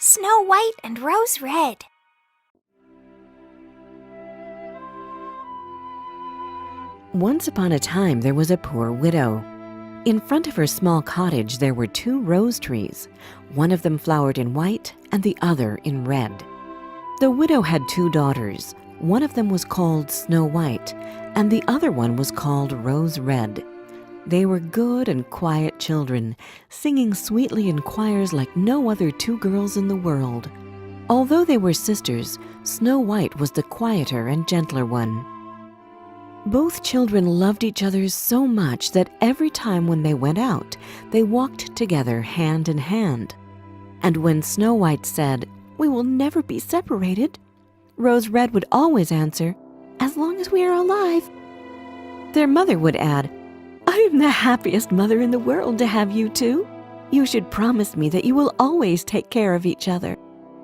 Snow White and Rose Red. Once upon a time there was a poor widow. In front of her small cottage there were 2 rose trees. One of them flowered in white and the other in red. The widow had 2 daughters. One of them was called Snow White, and the other one was called Rose Red. They were good and quiet children, singing sweetly in choirs like no other 2 girls in the world. Although they were sisters, Snow White was the quieter and gentler one. Both children loved each other so much that every time when they went out, they walked together hand in hand. And when Snow White said, "We will never be separated," Rose Red would always answer, "As long as we are alive." Their mother would add, "I am the happiest mother in the world to have you 2. You should promise me that you will always take care of each other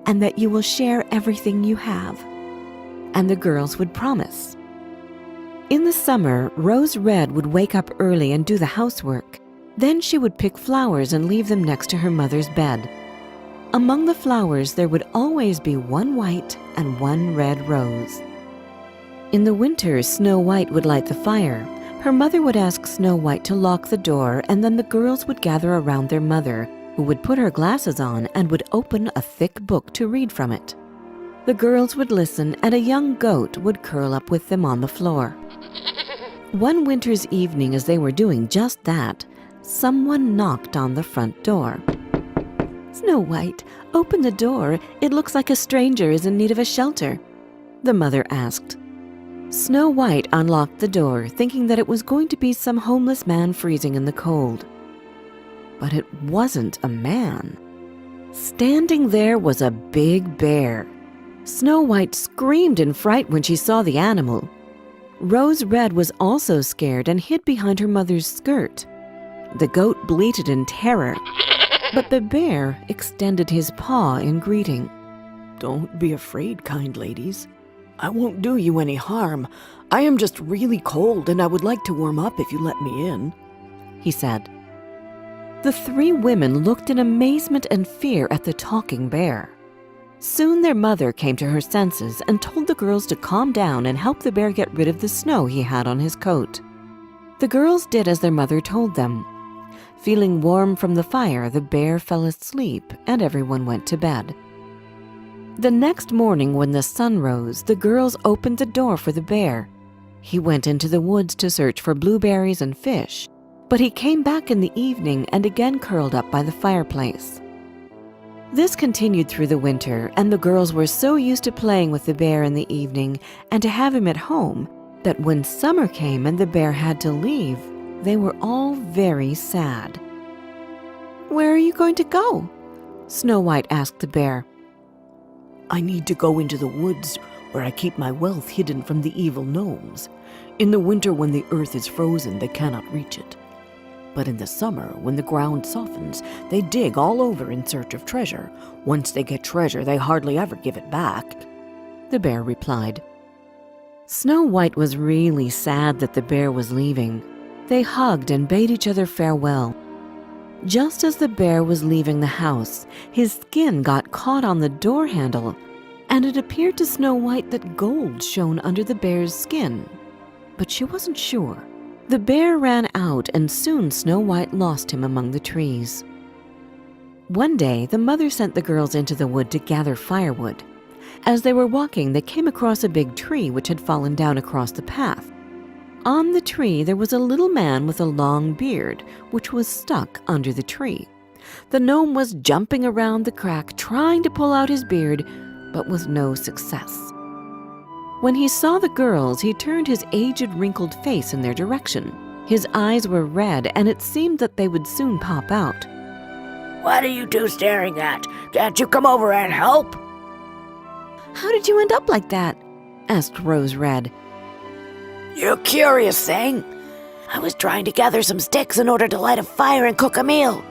and that you will share everything you have." And the girls would promise. In the summer, Rose Red would wake up early and do the housework. Then she would pick flowers and leave them next to her mother's bed. Among the flowers, there would always be 1 white and 1 red rose. In the winter, Snow White would light the fire. Her mother would ask Snow White to lock the door, and then the girls would gather around their mother, who would put her glasses on and would open a thick book to read from it. The girls would listen, and a young goat would curl up with them on the floor. One winter's evening, as they were doing just that, someone knocked on the front door. "Snow White, open the door. It looks like a stranger is in need of a shelter," the mother asked. Snow White unlocked the door, thinking that it was going to be some homeless man freezing in the cold. But it wasn't a man. Standing there was a big bear. Snow White screamed in fright when she saw the animal. Rose Red was also scared and hid behind her mother's skirt. The goat bleated in terror, but the bear extended his paw in greeting. "Don't be afraid, kind ladies. I won't do you any harm. I am just really cold and I would like to warm up if you let me in," he said. The 3 women looked in amazement and fear at the talking bear. Soon their mother came to her senses and told the girls to calm down and help the bear get rid of the snow he had on his coat. The girls did as their mother told them. Feeling warm from the fire, the bear fell asleep and everyone went to bed. The next morning when the sun rose, the girls opened the door for the bear. He went into the woods to search for blueberries and fish, but he came back in the evening and again curled up by the fireplace. This continued through the winter, and the girls were so used to playing with the bear in the evening and to have him at home that when summer came and the bear had to leave, they were all very sad. "Where are you going to go?" Snow White asked the bear. "I need to go into the woods where I keep my wealth hidden from the evil gnomes. In the winter when the earth is frozen, they cannot reach it. But in the summer, when the ground softens, they dig all over in search of treasure. Once they get treasure, they hardly ever give it back," the bear replied. Snow White was really sad that the bear was leaving. They hugged and bade each other farewell. Just as the bear was leaving the house, his skin got caught on the door handle, and it appeared to Snow White that gold shone under the bear's skin. But she wasn't sure. The bear ran out, and soon Snow White lost him among the trees. One day, the mother sent the girls into the wood to gather firewood. As they were walking, they came across a big tree which had fallen down across the path. On the tree, there was a little man with a long beard, which was stuck under the tree. The gnome was jumping around the crack, trying to pull out his beard, but with no success. When he saw the girls, he turned his aged, wrinkled face in their direction. His eyes were red, and it seemed that they would soon pop out. "What are you 2 staring at? Can't you come over and help?" "How did you end up like that?" asked Rose Red. "You curious thing. I was trying to gather some sticks in order to light a fire and cook a meal.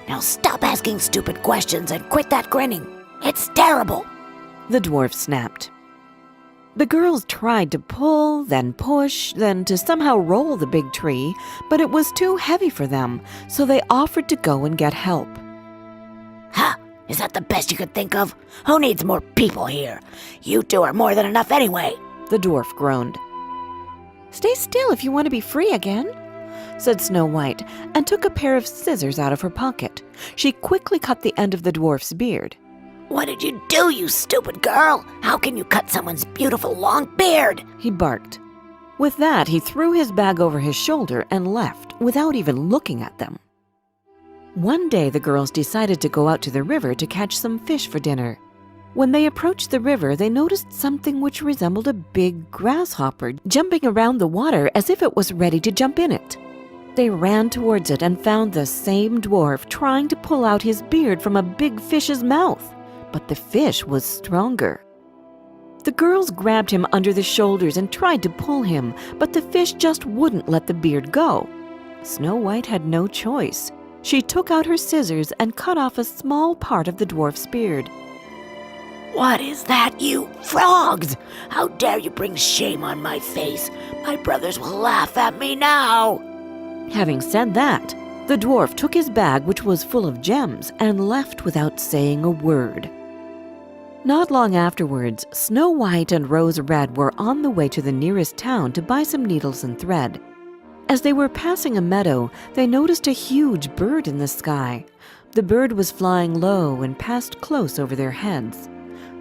Now stop asking stupid questions and quit that grinning. It's terrible," the dwarf snapped. The girls tried to pull, then push, then to somehow roll the big tree, but it was too heavy for them, so they offered to go and get help. "Ha! Is that the best you could think of? Who needs more people here? You two are more than enough anyway. The dwarf groaned. Stay still if you want to be free again, said Snow White, and took a pair of scissors out of her pocket. She quickly cut the end of the dwarf's beard. What did you do, you stupid girl? How can you cut someone's beautiful long beard? He barked. With that, he threw his bag over his shoulder and left without even looking at them. One day, the girls decided to go out to the river to catch some fish for dinner. When they approached the river, they noticed something which resembled a big grasshopper jumping around the water as if it was ready to jump in it. They ran towards it and found the same dwarf trying to pull out his beard from a big fish's mouth, but the fish was stronger. The girls grabbed him under the shoulders and tried to pull him, but the fish just wouldn't let the beard go. Snow White had no choice. She took out her scissors and cut off a small part of the dwarf's beard. What is that, you frogs? How dare you bring shame on my face? My brothers will laugh at me now. Having said that, the dwarf took his bag, which was full of gems, and left without saying a word. Not long afterwards, Snow White and Rose Red were on the way to the nearest town to buy some needles and thread. As they were passing a meadow, they noticed a huge bird in the sky. The bird was flying low and passed close over their heads.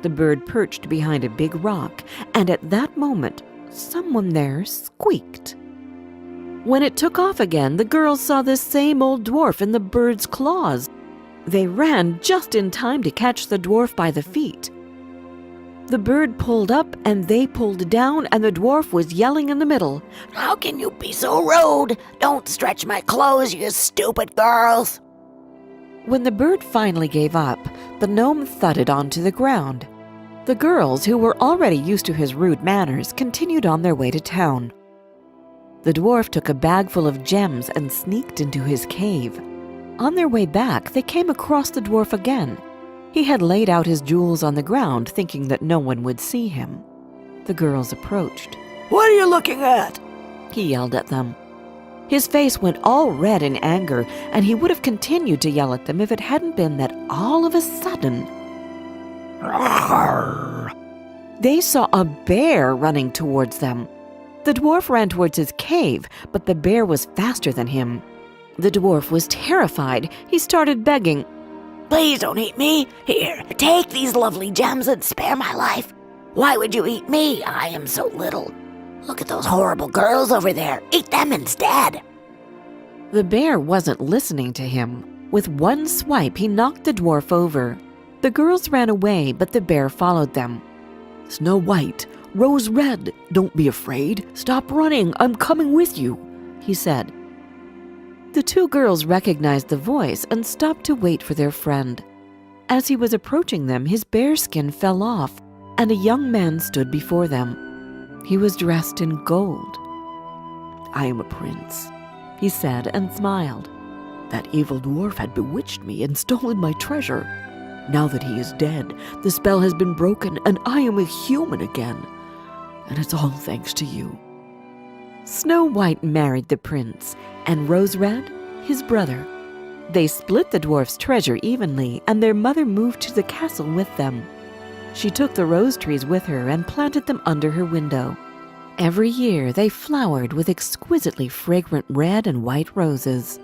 The bird perched behind a big rock, and at that moment, someone there squeaked. When it took off again, the girls saw the same old dwarf in the bird's claws. They ran just in time to catch the dwarf by the feet. The bird pulled up and they pulled down, and the dwarf was yelling in the middle. How can you be so rude? Don't stretch my clothes, you stupid girls. When the bird finally gave up, the gnome thudded onto the ground. The girls, who were already used to his rude manners, continued on their way to town. The dwarf took a bag full of gems and sneaked into his cave. On their way back, they came across the dwarf again. He had laid out his jewels on the ground, thinking that no one would see him. The girls approached. What are you looking at? He yelled at them. His face went all red in anger, and he would have continued to yell at them if it hadn't been that all of a sudden, they saw a bear running towards them. The dwarf ran towards his cave, but the bear was faster than him. The dwarf was terrified. He started begging, Please don't eat me. Here, take these lovely gems and spare my life. Why would you eat me? I am so little. Look at those horrible girls over there. Eat them instead. The bear wasn't listening to him. With one swipe, he knocked the dwarf over. The girls ran away, but the bear followed them. Snow White, Rose Red, don't be afraid. Stop running. I'm coming with you, he said. The two girls recognized the voice and stopped to wait for their friend. As he was approaching them, his bear skin fell off, and a young man stood before them. He was dressed in gold. I am a prince, he said and smiled. That evil dwarf had bewitched me and stolen my treasure. Now that he is dead, the spell has been broken and I am a human again. And it's all thanks to you. Snow White married the prince, and Rose Red, his brother. They split the dwarf's treasure evenly, and their mother moved to the castle with them. She took the rose trees with her and planted them under her window. Every year they flowered with exquisitely fragrant red and white roses.